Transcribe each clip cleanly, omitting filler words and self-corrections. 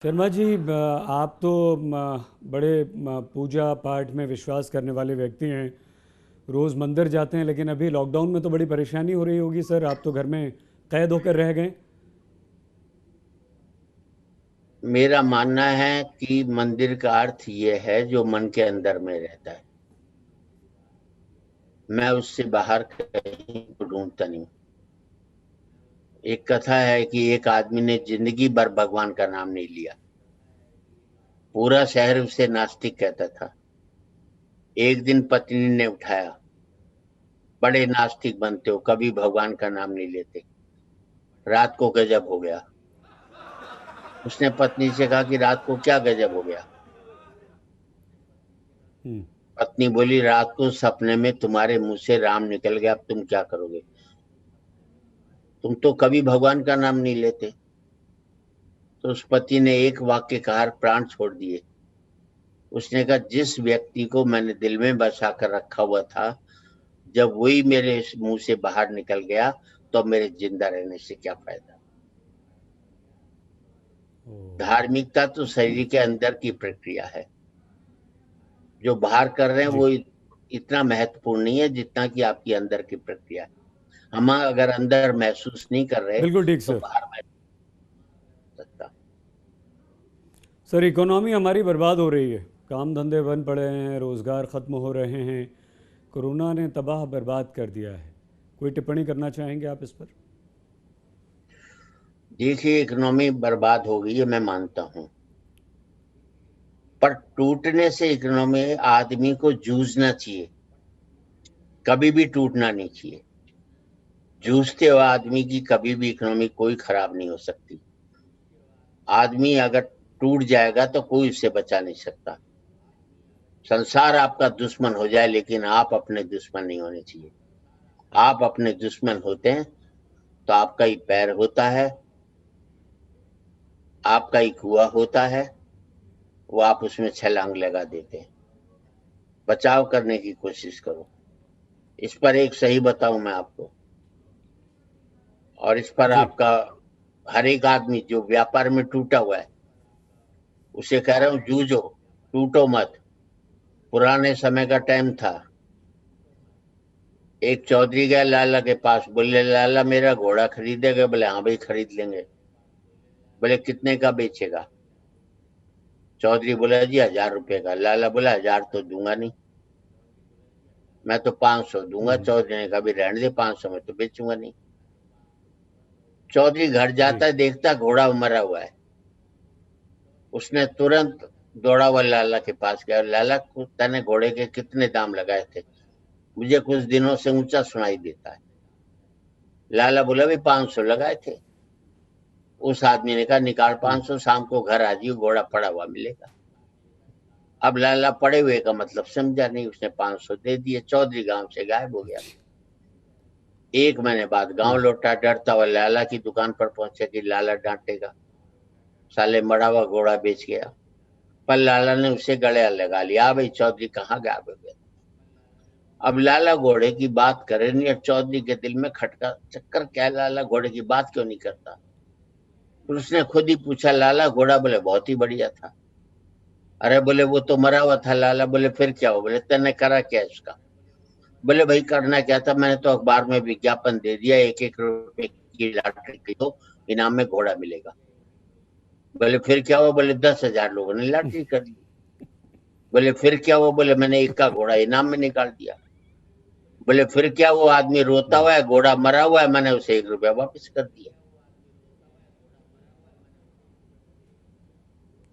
शर्मा जी, आप तो बड़े पूजा पाठ में विश्वास करने वाले व्यक्ति हैं, रोज़ मंदिर जाते हैं, लेकिन अभी लॉकडाउन में तो बड़ी परेशानी हो रही होगी सर। आप तो घर में कैद होकर रह गए। मेरा मानना है कि मंदिर का अर्थ ये है जो मन के अंदर में रहता है। मैं उससे बाहर कहीं को ढूंढता नहीं। एक कथा है कि एक आदमी ने जिंदगी भर भगवान का नाम नहीं लिया। पूरा शहर उसे नास्तिक कहता था। एक दिन पत्नी ने उठाया, बड़े नास्तिक बनते हो, कभी भगवान का नाम नहीं लेते। रात को गजब हो गया। उसने पत्नी से कहा कि रात को क्या गजब हो गया। हम्म। पत्नी बोली, रात को सपने में तुम्हारे मुंह से राम निकल गया, अब तुम क्या करोगे? तुम तो कभी भगवान का नाम नहीं लेते। तो उस पति ने एक वाक्य कहा, प्राण छोड़ दिए। उसने कहा, जिस व्यक्ति को मैंने दिल में बसा कर रखा हुआ था, जब वही मेरे मुंह से बाहर निकल गया, तो अब मेरे जिंदा रहने से क्या फायदा? ओ। धार्मिकता तो शरीर के अंदर की प्रक्रिया है। जो बाहर कर रहे हैं जी। वो इतना महत्वपूर्ण नहीं है जितना कि आपकी अंदर की प्रक्रिया है। हम अगर अंदर महसूस नहीं कर रहे बिल्कुल ठीक तो सर। बाहर महसूस कर सकता। सर, इकोनॉमी हमारी बर्बाद हो रही है, काम धंधे बंद पड़े हैं, रोज़गार ख़त्म हो रहे हैं। कोरोना ने तबाह बर्बाद कर दिया है। कोई टिप्पणी करना चाहेंगे आप इस पर? देखिए, इकोनॉमी बर्बाद हो गई है, मैं मानता हूं। पर टूटने से इकोनॉमी, आदमी को जूझना चाहिए, कभी भी टूटना नहीं चाहिए। जूझते हुए आदमी की कभी भी इकोनॉमी कोई खराब नहीं हो सकती। आदमी अगर टूट जाएगा तो कोई उसे बचा नहीं सकता। संसार आपका दुश्मन हो जाए लेकिन आप अपने दुश्मन नहीं होने चाहिए। आप अपने दुश्मन होते हैं तो आपका ही पैर होता है, आपका ही कुआ होता है, वो आप उसमें छलांग लगा देते हैं। बचाव करने की कोशिश करो। इस पर एक सही बताऊं मैं आपको, और इस पर जी। आपका हर एक आदमी जो व्यापार में टूटा हुआ है उसे कह रहा हूं, जूझो, टूटो मत। पुराने समय का टाइम था। एक चौधरी गया लाला के पास, बोले, लाला मेरा घोड़ा खरीदेगा? बोले, हाँ भाई खरीद लेंगे। बोले, कितने का बेचेगा? चौधरी बोला, जी 1000 रुपए का। लाला बोला, 1000 तो दूंगा नहीं, मैं तो 500 दूंगा। हम्म। चौधरी ने कहा, भी रहने दे, 500 में तो बेचूंगा नहीं। चौधरी घर जी। जाता है, देखता घोड़ा मरा हुआ है। उसने तुरंत दौड़ा हुआ लाला के पास गया, लाला तने घोड़े के कितने दाम लगाए थे? मुझे कुछ दिनों से ऊंचा सुनाई देता है। लाला बोला, भी 500 लगाए थे। उस आदमी ने कहा, निकाल हम्म। 500, शाम को घर आ जाइए, घोड़ा पड़ा हुआ मिलेगा। अब लाला पड़े हुए का मतलब समझा नहीं, उसने 500 दे दिए। चौधरी गांव से गायब हो गया। एक महीने बाद गांव हम्म। लौटा, डरता हुआ लाला की दुकान पर पहुंचे कि लाला डांटेगा, साले मरा हुआ घोड़ा बेच गया। पर लाला ने उसे गले लगा लिया, भाई चौधरी कहाँ गायब हो गया? अब लाला घोड़े की बात करे नहीं, और चौधरी के दिल में खटका, चक्कर क्या है, लाला घोड़े की बात क्यों नहीं करता? फिर उसने खुद ही पूछा, लाला घोड़ा? बोले, बहुत ही बढ़िया था। अरे बोले, वो तो मरा हुआ था। लाला बोले, फिर क्या हो? बोले, तेने करा क्या इसका? बोले, भाई करना क्या था, मैंने तो अखबार में विज्ञापन दे दिया, 1-1 रुपए की लॉटरी खरीदो, इनाम में घोड़ा मिलेगा। बोले, फिर क्या हुआ? बोले, 10,000 लोगों ने लॉटरी कर ली। बोले, फिर क्या हुआ? बोले, मैंने एक का घोड़ा इनाम में निकाल दिया। बोले, फिर क्या? वो आदमी रोता हम्म। हुआ है, घोड़ा मरा हुआ है, मैंने उसे 1 रुपया वापस कर दिया।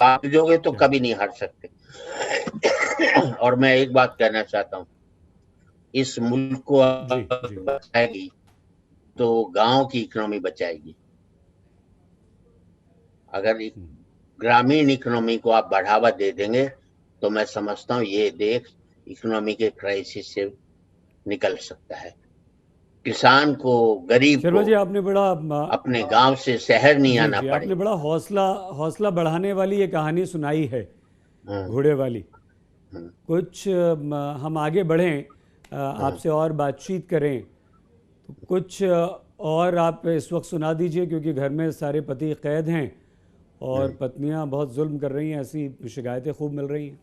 आप जोगे तो क्या कभी बात। नहीं हार सकते। और मैं एक बात कहना चाहता हूँ, इस मुल्क को जी। जी। बचाएगी तो गांव की इकोनॉमी बचाएगी। अगर हम्म। ग्रामीण इकोनॉमी को आप बढ़ावा दे देंगे तो मैं समझता हूँ ये देश इकोनॉमी के क्राइसिस से निकल सकता है। किसान को, गरीब शर्मा को जी, आपने बड़ा अपने गांव से शहर नहीं जी आना जी, आपने पड़े। बड़ा हौसला हौसला बढ़ाने वाली ये कहानी सुनाई है, हम्म, घोड़े वाली। हम्म, कुछ हम आगे बढ़ें, हम्म। आपसे और बातचीत करें, तो कुछ और आप इस वक्त सुना दीजिए, क्योंकि घर में सारे पति कैद हैं और पत्नियां बहुत जुल्म कर रही हैं, ऐसी शिकायतें खूब मिल रही हैं।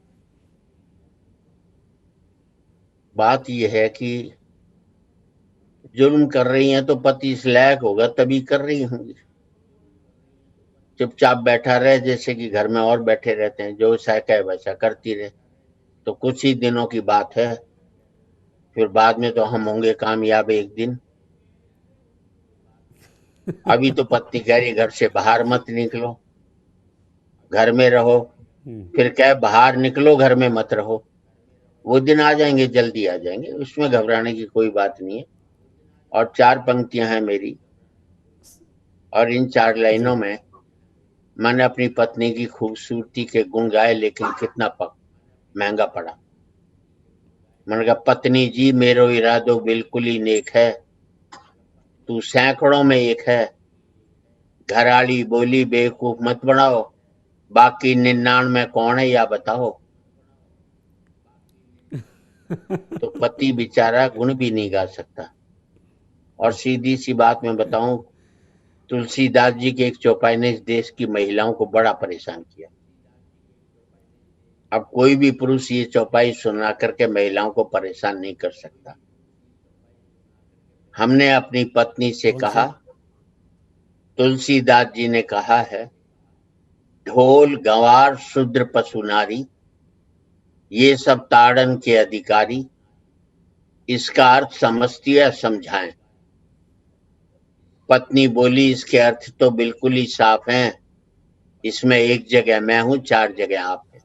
बात यह है कि जुल्म कर रही हैं तो पति इस लायक होगा तभी कर रही होंगी। चुपचाप बैठा रहे जैसे कि घर में और बैठे रहते हैं, जो सा कहे वैसा करती रहे, तो कुछ ही दिनों की बात है, फिर बाद में तो हम होंगे कामयाब एक दिन। अभी तो पत्नी कह रही घर से बाहर मत निकलो, घर में रहो, फिर कहे बाहर निकलो घर में मत रहो। वो दिन आ जाएंगे, जल्दी आ जाएंगे, उसमें घबराने की कोई बात नहीं है। और 4 पंक्तियां हैं मेरी, और इन 4 लाइनों जी। में मैंने अपनी पत्नी की खूबसूरती के गुण गाए, लेकिन कितना महंगा पड़ा। मैंने कहा पत्नी जी मेरो इरादो बिल्कुल ही नेक है, तू सैकड़ों में एक है, घराड़ी बोली बेवकूफ मत बनाओ, बाकी 99 कौन है या बताओ। तो पति बेचारा गुण भी नहीं गा सकता। और सीधी सी बात मैं बताऊं, तुलसीदास जी के एक चौपाई ने इस देश की महिलाओं को बड़ा परेशान किया। अब कोई भी पुरुष ये चौपाई सुना करके महिलाओं को परेशान नहीं कर सकता। हमने अपनी पत्नी से कौन कहा, सी? तुलसीदास जी ने कहा है, ढोल गंवार शूद्र पशु नारी, ये सब ताड़न के अधिकारी, इसका अर्थ समझती है समझाएं। पत्नी बोली इसके अर्थ तो बिल्कुल ही साफ हैं, इसमें एक जगह मैं हूं, 4 जगह आप हैं।